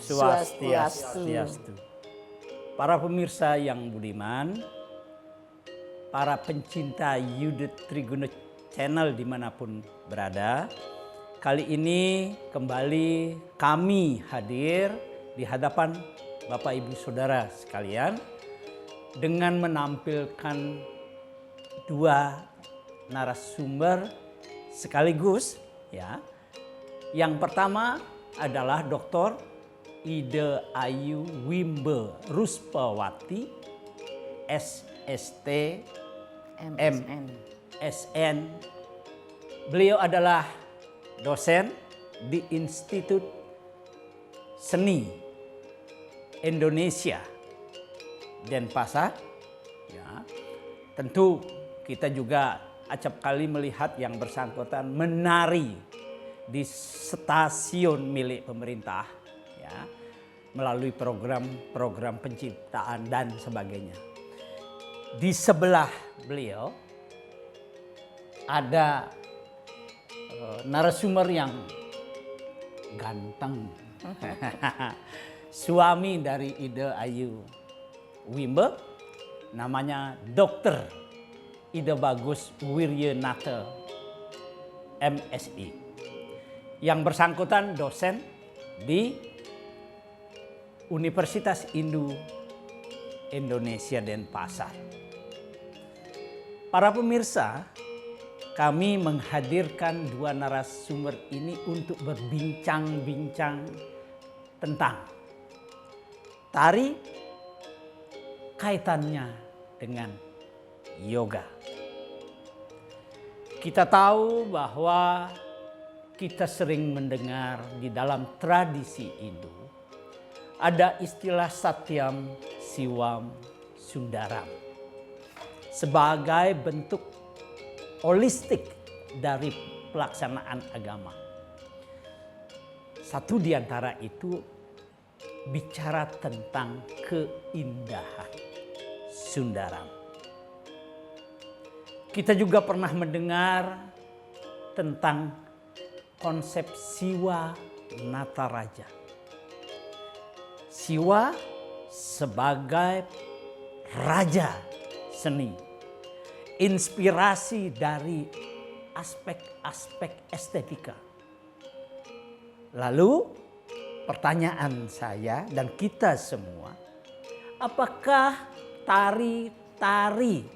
Swastiastu. Para pemirsa yang budiman, para pencinta Yudit Triguna Channel dimanapun berada, kali ini kembali kami hadir di hadapan Bapak Ibu Saudara sekalian dengan menampilkan dua narasumber sekaligus ya. Yang pertama adalah Dr. Ida Ayu Wimbe Ruspawati, SST, MSN. Beliau adalah dosen di Institut Seni Indonesia Denpasar. Ya, tentu kita juga acap kali melihat yang bersangkutan menari di stasiun milik pemerintah, ya, melalui program penciptaan dan sebagainya. Di sebelah beliau ada narasumber yang ganteng, suami dari Ida Ayu Wimbe, namanya Dr. Ida Bagus Wiryanata, MSI. Yang bersangkutan dosen di Universitas Indonesia Denpasar. Para pemirsa, kami menghadirkan dua narasumber ini untuk berbincang-bincang tentang tari, kaitannya dengan yoga. Kita tahu bahwa kita sering mendengar di dalam tradisi Hindu ada istilah Satyam, Siwam, Sundaram sebagai bentuk holistik dari pelaksanaan agama. Satu di antara itu bicara tentang keindahan Sundaram. Kita juga pernah mendengar tentang konsep Siwa Nataraja. Siwa sebagai raja seni, inspirasi dari aspek-aspek estetika. Lalu pertanyaan saya dan kita semua, apakah tari-tari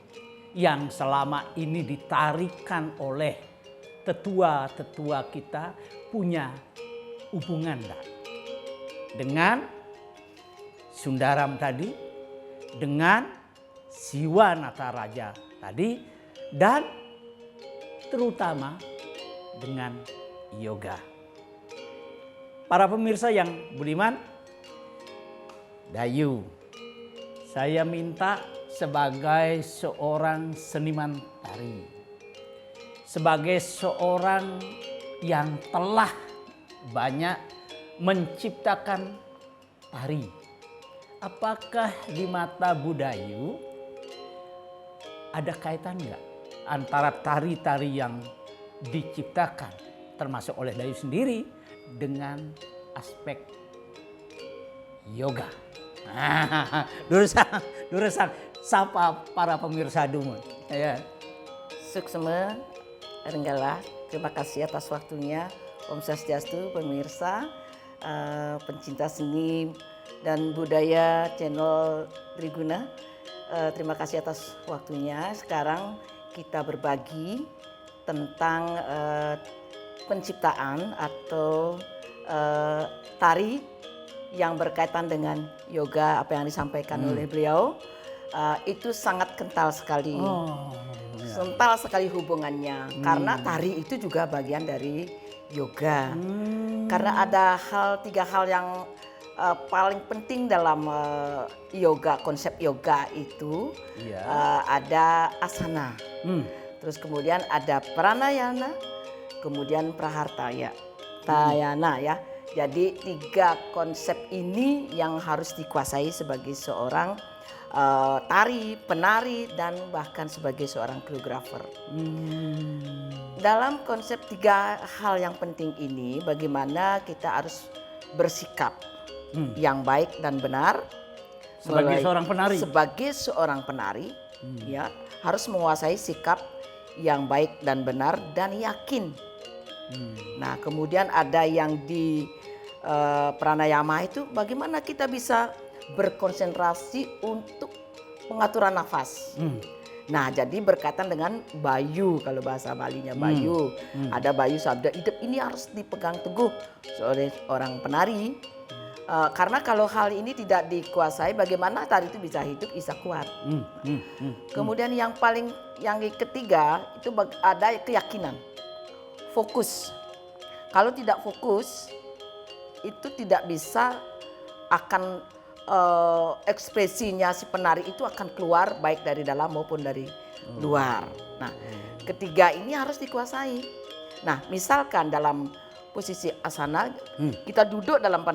yang selama ini ditarikan oleh tetua-tetua kita punya hubungan dengan Sundaram tadi, dengan Siwa Nataraja tadi, dan terutama dengan yoga. Para pemirsa yang budiman, Dayu, saya minta sebagai seorang seniman tari, sebagai seorang yang telah banyak menciptakan tari, apakah di mata Budayu ada kaitan nggak antara tari-tari yang diciptakan termasuk oleh Dayu sendiri dengan aspek yoga? Durusang, sapa para pemirsa dulu. Ya. Suksema, Renggala, terima kasih atas waktunya. Om Swastiastu, pemirsa, pencinta seni dan budaya channel Triguna. Terima kasih atas waktunya. Sekarang kita berbagi tentang penciptaan atau tari yang berkaitan dengan yoga, apa yang disampaikan oleh beliau. Itu sangat kental sekali. Kental sekali hubungannya. Karena tari itu juga bagian dari yoga. Karena ada tiga hal yang paling penting dalam yoga, konsep yoga itu. Ada asana. Terus kemudian ada pranayana, kemudian prahartaya, tayana ya. Jadi tiga konsep ini yang harus dikuasai sebagai seorang tari, penari, dan bahkan sebagai seorang koreografer. Dalam konsep tiga hal yang penting ini, bagaimana kita harus bersikap yang baik dan benar. Sebagai seorang penari. Sebagai seorang penari, ya harus menguasai sikap yang baik dan benar dan yakin. Nah, kemudian ada yang di pranayama itu bagaimana kita bisa berkonsentrasi untuk pengaturan nafas. Nah, jadi berkaitan dengan bayu, kalau bahasa Balinya bayu. Ada bayu sabda hidup, ini harus dipegang teguh oleh orang penari. Karena kalau hal ini tidak dikuasai, bagaimana tari itu bisa hidup, bisa kuat. Kemudian yang ketiga itu ada keyakinan, fokus. Kalau tidak fokus, itu tidak bisa akan ekspresinya si penari itu akan keluar baik dari dalam maupun dari luar. Nah, ketiga ini harus dikuasai. Nah, misalkan dalam posisi asana, kita duduk dalam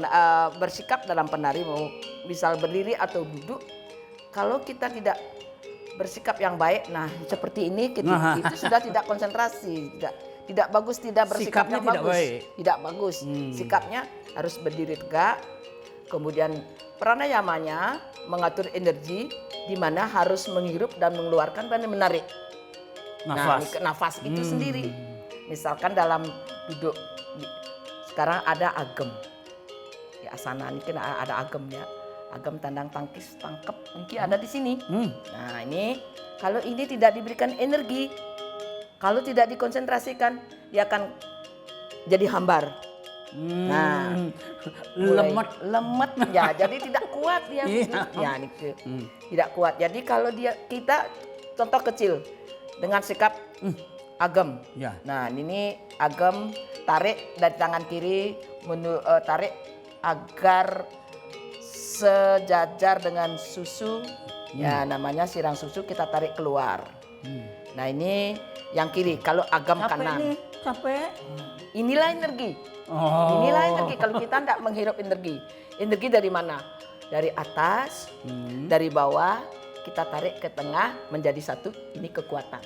bersikap dalam penari, mau misal berdiri atau duduk, kalau kita tidak bersikap yang baik, nah seperti ini itu sudah tidak konsentrasi, tidak bagus, tidak bersikap yang bagus, tidak bagus. Sikapnya harus berdiri tegak, kemudian pranayamanya mengatur energi di mana harus menghirup dan mengeluarkan dan menarik nafas. Nah, nafas itu sendiri. Misalkan dalam duduk sekarang ada agem. Di asana ini kan ada agemnya. Agem tandang tangkis tangkep mungkin ada di sini. Nah, ini kalau ini tidak diberikan energi, kalau tidak dikonsentrasikan, dia akan jadi hambar. Nah, lemet ya, jadi tidak kuat dia. Ya, tidak kuat. Jadi kalau kita contoh kecil dengan sikap agem. Nah, ini agem, tarik dari tangan kiri, tarik agar sejajar dengan susu. Ya, namanya sirang susu, kita tarik keluar. Nah, ini yang kiri. Kalau agem kanan. Capek. Inilah energi. Inilah energi. Kalau kita tidak menghirup energi. Energi dari mana? Dari atas, dari bawah, kita tarik ke tengah menjadi satu. Ini kekuatan.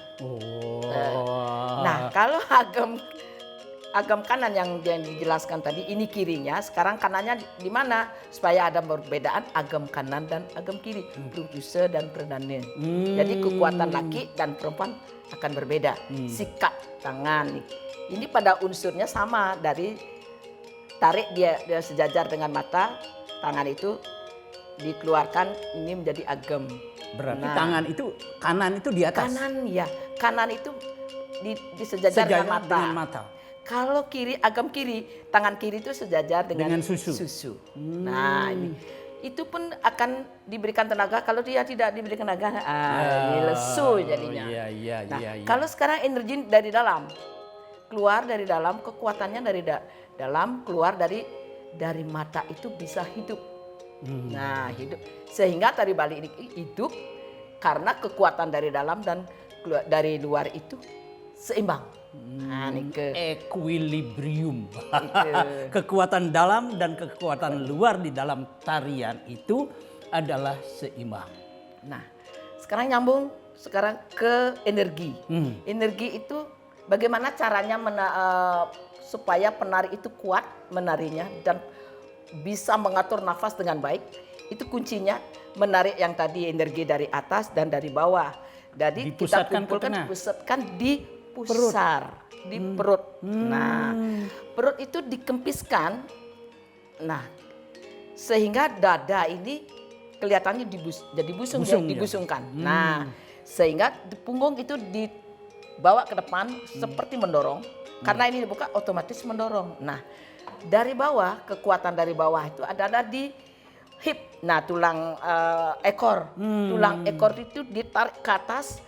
Nah, kalau agam kanan yang dijelaskan tadi, ini kirinya. Sekarang kanannya di mana? Supaya ada perbedaan agam kanan dan agam kiri. Produser dan perdana. Jadi kekuatan laki dan perempuan akan berbeda. Sikap tangan. Ini pada unsurnya sama, dari tarik dia sejajar dengan mata, tangan itu dikeluarkan, ini menjadi agem. Berarti tangan itu, kanan itu di atas? Kanan itu disejajar dengan mata. Kalau kiri, agem kiri, tangan kiri itu sejajar dengan susu. Nah, ini itu pun akan diberikan tenaga. Kalau dia tidak diberikan tenaga, lesu jadinya. Kalau sekarang energi dari dalam, keluar dari dalam, kekuatannya dari dalam, keluar dari mata itu bisa hidup. Nah, hidup. Sehingga tari Bali ini hidup karena kekuatan dari dalam dan dari luar itu seimbang. Nah, equilibrium. Kekuatan dalam dan kekuatan luar di dalam tarian itu adalah seimbang. Nah, sekarang nyambung ke energi. Energi itu bagaimana caranya supaya penari itu kuat menarinya dan bisa mengatur nafas dengan baik. Itu kuncinya menarik yang tadi energi dari atas dan dari bawah. Jadi kita kumpulkan, pusatkan di pusar, di perut. Nah, perut itu dikempiskan. Nah, sehingga dada ini kelihatannya jadi dibusungkan. Nah, sehingga punggung itu dibawa ke depan seperti mendorong. Karena ini dibuka otomatis mendorong. Nah, dari bawah, kekuatan dari bawah itu ada di hip. Nah, tulang ekor. Tulang ekor itu ditarik ke atas,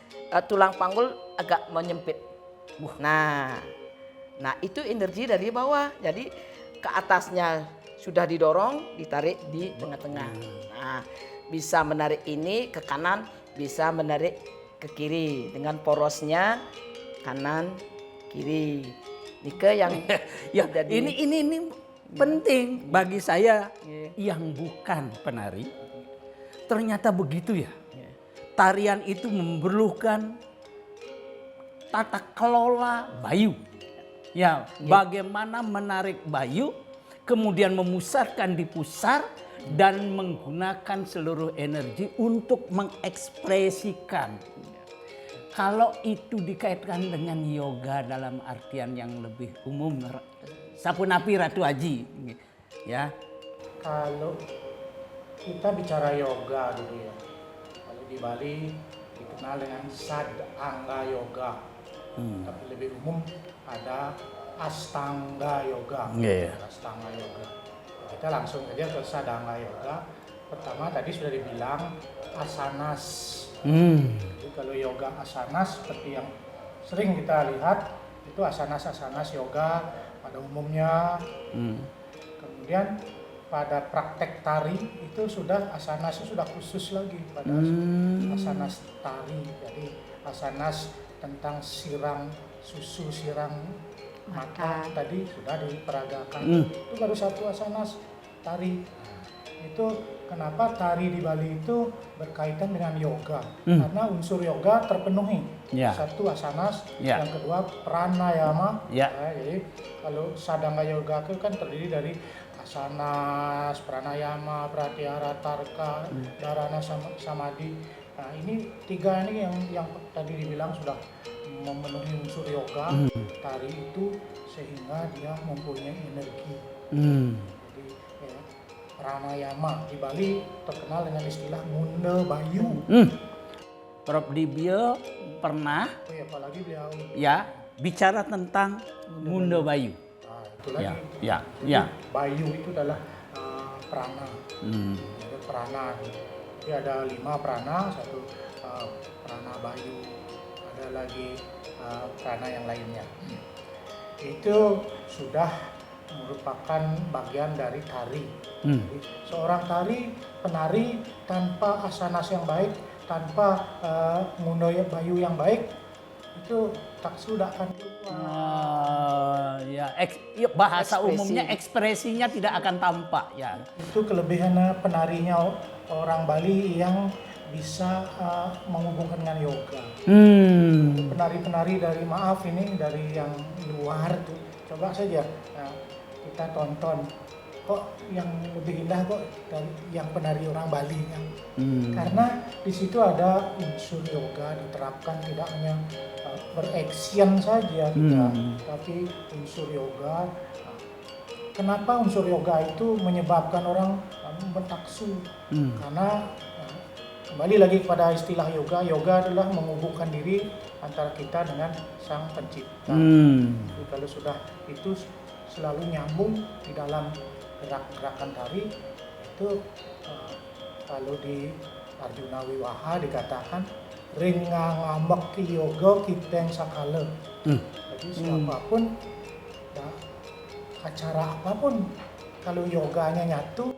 tulang panggul agak menyempit. Nah, itu energi dari bawah. Jadi ke atasnya sudah didorong, ditarik di tengah-tengah. Nah, bisa menarik ini ke kanan, bisa menarik ke kiri dengan porosnya kanan kiri. Nike yang ya, ini penting bagi saya yang bukan penari. Ternyata begitu ya. Tarian itu memerlukan tata kelola bayu. Ya, bagaimana menarik bayu kemudian memusatkan di pusar dan menggunakan seluruh energi untuk mengekspresikan. Kalau itu dikaitkan dengan yoga dalam artian yang lebih umum, Sapunapi Ratu Aji, ya. Kalau kita bicara yoga gitu ya, kalau di Bali dikenal dengan Sadanga Yoga, tapi lebih umum ada Astanga Yoga. Iya. Astanga Yoga. Kita langsung saja ke Sadanga Yoga. Pertama tadi sudah dibilang asanas. Jadi kalau yoga asanas seperti yang sering kita lihat itu asanas yoga pada umumnya. Kemudian pada praktek tari itu sudah asanasnya sudah khusus lagi pada asanas tari. Jadi asanas tentang sirang susu, sirang mata tadi sudah diperagakan. Itu baru satu asanas tari. Itu kenapa tari di Bali itu berkaitan dengan yoga, karena unsur yoga terpenuhi. Ya. Satu asanas, Ya. yang kedua pranayama. Ya. Jadi kalau sadanga yoga itu kan terdiri dari asanas, pranayama, pratyahara, tarka, dharana, samadhi. Nah ini tiga ini yang tadi dibilang sudah memenuhi unsur yoga. Tari itu sehingga dia mempunyai energi. Jadi ya, pranayama di Bali terkenal dengan istilah Munda Bayu. Prof Dibyo pernah Oh ya, apalagi beliau. ya bicara tentang Munda Bayu. Nah, itu lagi. Ya. Jadi, Bayu itu adalah prana. Ada prana. Jadi ada 5 prana, satu prana Bayu, ada lagi prana yang lainnya. Itu sudah merupakan bagian dari tari. Jadi, seorang penari tanpa asanas yang baik, tanpa Munda Bayu yang baik, itu tak sudah akan keluar. Bahasa Ekspresi. umumnya ekspresinya tidak akan tampak ya. Itu kelebihan penarinya orang Bali yang bisa menghubungkan dengan yoga. Penari-penari dari yang luar tuh, coba saja kita tonton, kok yang lebih indah kok dari yang penari orang Bali yang karena di situ ada unsur yoga diterapkan, tidak hanya beraction saja tidak, tapi unsur yoga. Kenapa unsur yoga itu menyebabkan orang bertaksu? Karena kembali lagi kepada istilah yoga adalah menghubungkan diri antara kita dengan Sang Pencipta. Jadi kalau sudah itu selalu nyambung di dalam gerakan tari itu, kalau di Arjuna Wiwaha dikatakan ringa ngamek ki yoga kiteng sakala. Jadi siapapun, acara apapun, kalau yoganya nyatu,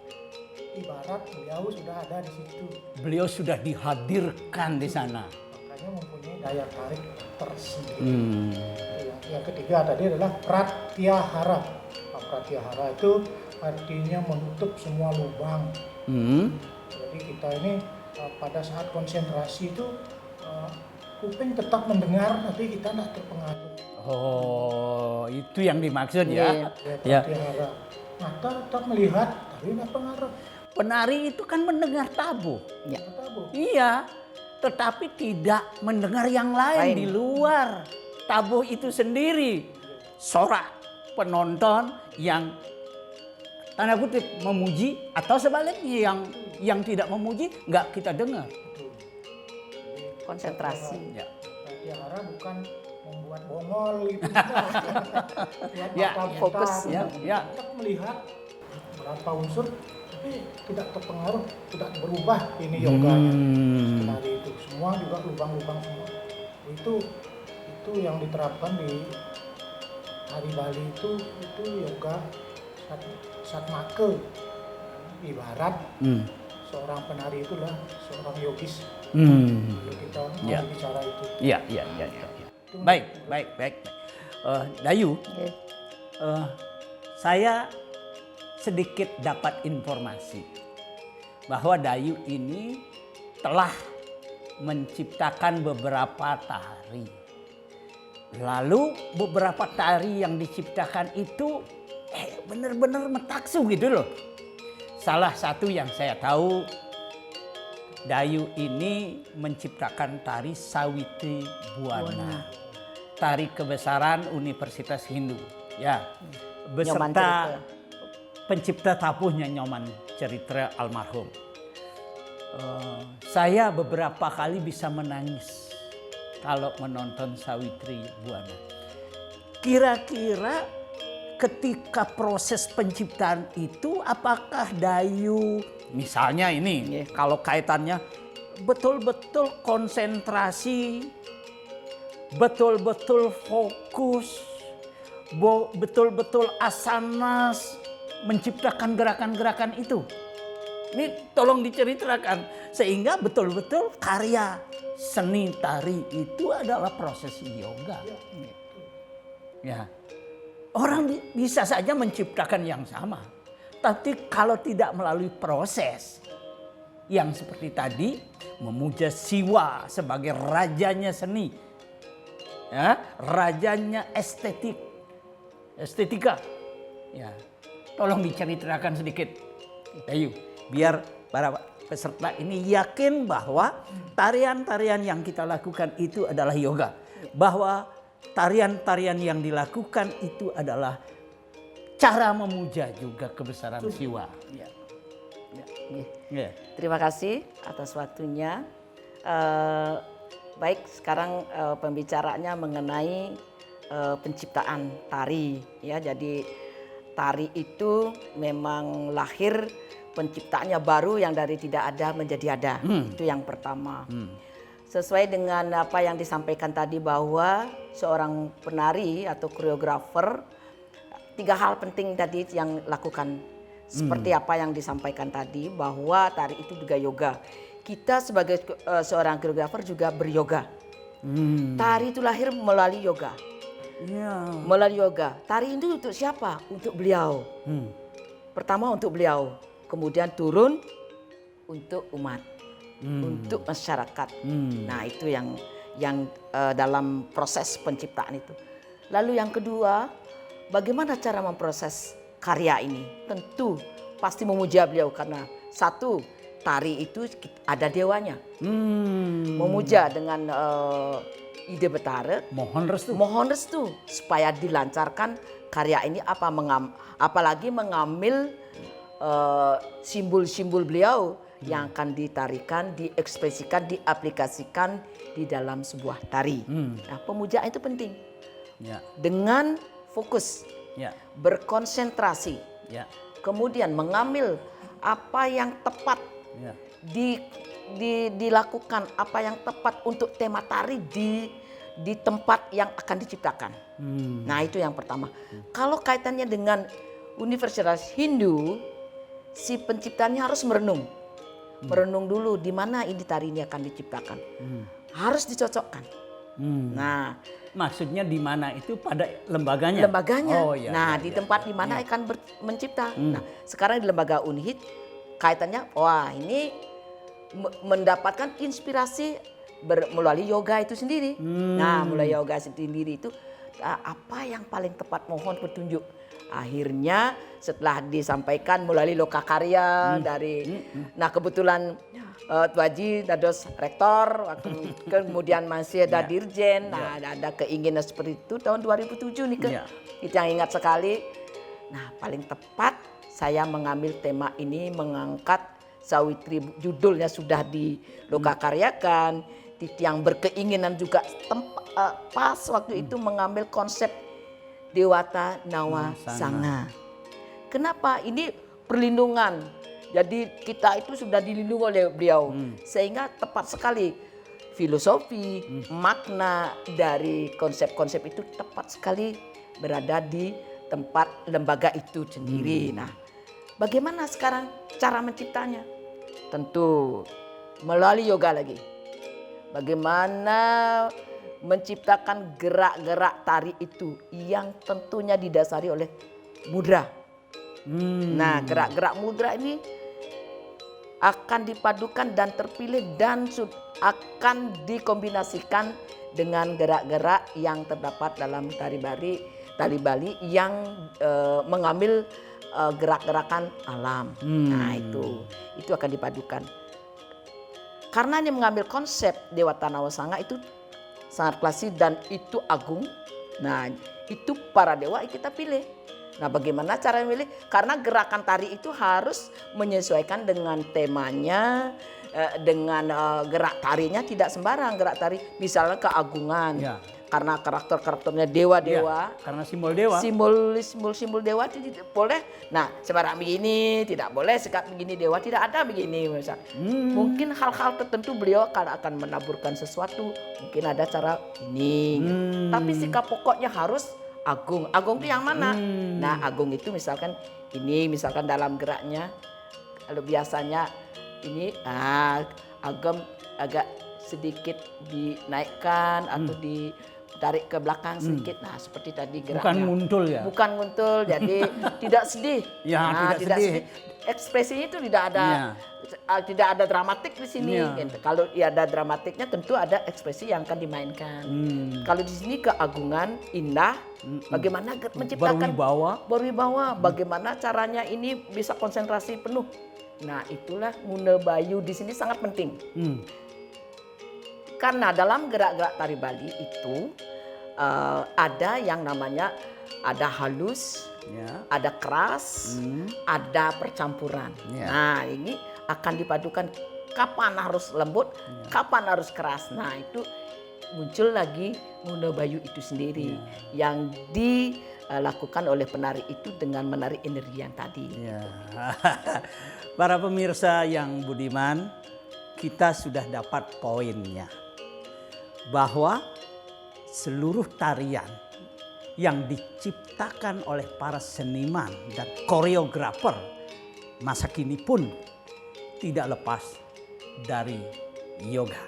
ibarat beliau sudah ada di situ. Beliau sudah dihadirkan di sana. Makanya mempunyai daya tarik tersendiri. Yang ketiga tadi adalah pratyahara. Pratyahara itu artinya menutup semua lubang. Jadi kita ini pada saat konsentrasi itu kuping tetap mendengar tapi kita tidak terpengaruh. Oh, itu yang dimaksud ya. Ya, pratyahara. Mata tetap melihat tapi tidak pengaruh. Penari itu kan mendengar tabuh. Tabu. Iya, tetapi tidak mendengar yang lain di luar tabuh itu sendiri. Sorak penonton yang tanda kutip memuji atau sebaliknya yang tidak memuji nggak kita dengar. Konsentrasi. Ya. Pratyahara bukan membuat bongol gitu. Ya, fokus. Ya. Kita melihat berapa unsur tapi tidak terpengaruh, tidak berubah ini yoganya. Tari itu semua juga lubang-lubang semua. Itu yang diterapkan di tari Bali itu yoga satmake. Ibarat seorang penari itulah seorang yogis. Kalau kita mau bicara itu. Iya. Baik. Dayu, saya sedikit dapat informasi bahwa Dayu ini telah menciptakan beberapa tari. Lalu beberapa tari yang diciptakan itu benar-benar metaksu gitu loh. Salah satu yang saya tahu, Dayu ini menciptakan tari Sawitri Buana. Tari kebesaran Universitas Hindu. Ya, Nyoman beserta Cerita. pencipta tabuhnya Nyoman Cerita almarhum. Saya beberapa kali bisa menangis kalau menonton Sawitri Buana. Kira-kira ketika proses penciptaan itu apakah Dayu misalnya ini kalau kaitannya betul-betul konsentrasi, betul-betul fokus, betul-betul asanas menciptakan gerakan-gerakan itu. Ini tolong diceritakan sehingga betul-betul karya seni tari itu adalah proses yoga. Ya. Orang bisa saja menciptakan yang sama. Tapi kalau tidak melalui proses yang seperti tadi memuja Siwa sebagai rajanya seni. Ya, rajanya estetika. Ya. Tolong diceritakan sedikit. Dayu, biar para peserta ini yakin bahwa tarian-tarian yang kita lakukan itu adalah yoga. Bahwa tarian-tarian yang dilakukan itu adalah cara memuja juga kebesaran Siwa. Ya. Ya. Terima kasih atas waktunya. Baik, sekarang pembicaranya mengenai penciptaan tari. Ya, jadi tari itu memang lahir penciptaannya baru yang dari tidak ada menjadi ada. Itu yang pertama. Sesuai dengan apa yang disampaikan tadi bahwa seorang penari atau koreografer 3 hal penting tadi yang lakukan. Seperti apa yang disampaikan tadi bahwa tari itu juga yoga. Kita sebagai seorang koreografer juga beryoga. Tari itu lahir melalui yoga. Ya. Melalui yoga. Tari itu untuk siapa? Untuk beliau. Pertama untuk beliau. Kemudian turun untuk umat. Untuk masyarakat. Nah, itu yang dalam proses penciptaan itu. Lalu yang kedua, bagaimana cara memproses karya ini? Tentu pasti memuja beliau karena satu, tari itu ada dewanya. Memuja dengan ide betara. Mohon restu supaya dilancarkan karya ini apalagi mengambil simbol-simbol beliau yang akan ditarikan, diekspresikan, diaplikasikan di dalam sebuah tari. Nah, pemujaan itu penting. Ya. Dengan fokus, berkonsentrasi, kemudian mengambil apa yang tepat dilakukan, apa yang tepat untuk tema tari di tempat yang akan diciptakan. Nah, itu yang pertama. Kalau kaitannya dengan Universitas Hindu, si penciptanya harus merenung. Merenung dulu di mana ini tari ini akan diciptakan. Harus dicocokkan. Nah, maksudnya di mana itu pada lembaganya? Lembaganya. Oh, iya, nah, iya, di iya, tempat di mana akan mencipta. Nah, sekarang di lembaga Unhid kaitannya, wah ini mendapatkan inspirasi melalui yoga itu sendiri. Nah, melalui yoga sendiri itu apa yang paling tepat, mohon petunjuk. Akhirnya setelah disampaikan melalui lokakarya dari, nah kebetulan Tuaji dados rektor, kemudian masih ada dirjen, nah ada keinginan seperti itu tahun 2007 nih itu yang ingat sekali. Nah, paling tepat saya mengambil tema ini, mengangkat Sawitri, judulnya sudah dilokakaryakan, yang berkeinginan juga pas waktu itu mengambil konsep Dewata Nawa Sanga. Kenapa? Ini perlindungan. Jadi kita itu sudah dilindungi oleh beliau. Sehingga tepat sekali filosofi, makna dari konsep-konsep itu tepat sekali berada di tempat lembaga itu sendiri. Nah, bagaimana sekarang cara menciptanya? Tentu melalui yoga lagi. Bagaimana menciptakan gerak-gerak tari itu yang tentunya didasari oleh mudra. Nah, gerak-gerak mudra ini akan dipadukan dan terpilih dan akan dikombinasikan dengan gerak-gerak yang terdapat dalam tari bari tari Bali yang mengambil gerak-gerakan alam. Nah itu akan dipadukan. Karena dia mengambil konsep Dewa Tanawasanga itu sangat klasik dan itu agung. Nah itu para dewa kita pilih. Nah bagaimana cara memilih? Karena gerakan tari itu harus menyesuaikan dengan temanya, dengan gerak tarinya tidak sembarang gerak tari. Misalnya keagungan. Ya. Karena karakternya dewa-dewa. Ya, karena simbol dewa. Simbol dewa tidak boleh. Nah sembarang begini tidak boleh, sikap begini dewa tidak ada begini. Misal. Mungkin hal-hal tertentu beliau akan menaburkan sesuatu. Mungkin ada cara ini. Tapi sikap pokoknya harus agung. Agung itu yang mana? Nah agung itu misalkan ini misalkan dalam geraknya. Kalau biasanya ini agam agak sedikit dinaikkan atau ditarik ke belakang sedikit. Nah seperti tadi geraknya. Bukan nguntul ya? Bukan nguntul, jadi tidak sedih. Ya, tidak sedih. Ekspresinya itu tidak ada dramatik di sini. Ya. Kalau ada dramatiknya tentu ada ekspresi yang akan dimainkan. Kalau di sini keagungan, indah, bagaimana menciptakan berwibawa, bagaimana caranya ini bisa konsentrasi penuh. Nah itulah Ngune Bayu di sini sangat penting. Karena dalam gerak-gerak tari Bali itu ada yang namanya ada halus, ada keras, ada percampuran. Nah ini akan dipadukan kapan harus lembut, kapan harus keras. Nah itu muncul lagi Ngune Bayu itu sendiri yang dilakukan oleh penari itu dengan menari energi yang tadi. Para pemirsa yang budiman, kita sudah dapat poinnya. Bahwa seluruh tarian yang diciptakan oleh para seniman dan koreografer masa kini pun tidak lepas dari yoga.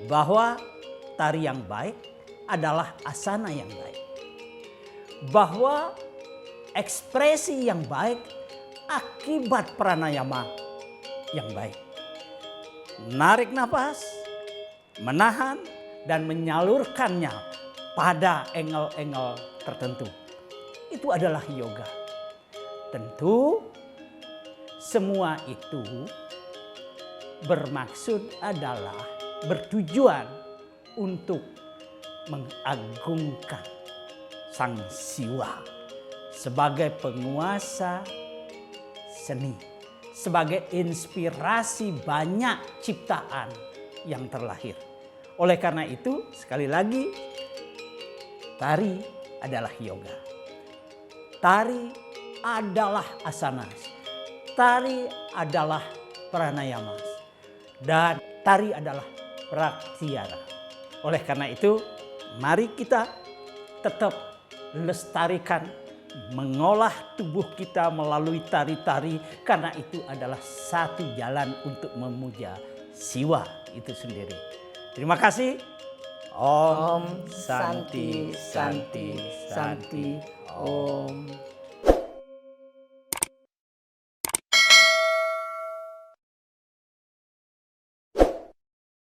Bahwa tari yang baik adalah asana yang baik. Bahwa ekspresi yang baik akibat pranayama yang baik. Narik nafas, menahan dan menyalurkannya pada angle-angle tertentu. Itu adalah yoga. Tentu semua itu bermaksud adalah bertujuan untuk mengagungkan Sang Siwa sebagai penguasa seni, sebagai inspirasi banyak ciptaan yang terlahir. Oleh karena itu, sekali lagi, tari adalah yoga. Tari adalah asanas. Tari adalah pranayama. Dan tari adalah pratyahara. Oleh karena itu, mari kita tetap lestarikan, mengolah tubuh kita melalui tari-tari. Karena itu adalah satu jalan untuk memuja Siwa itu sendiri. Terima kasih. Om Santi Santi Santi Om.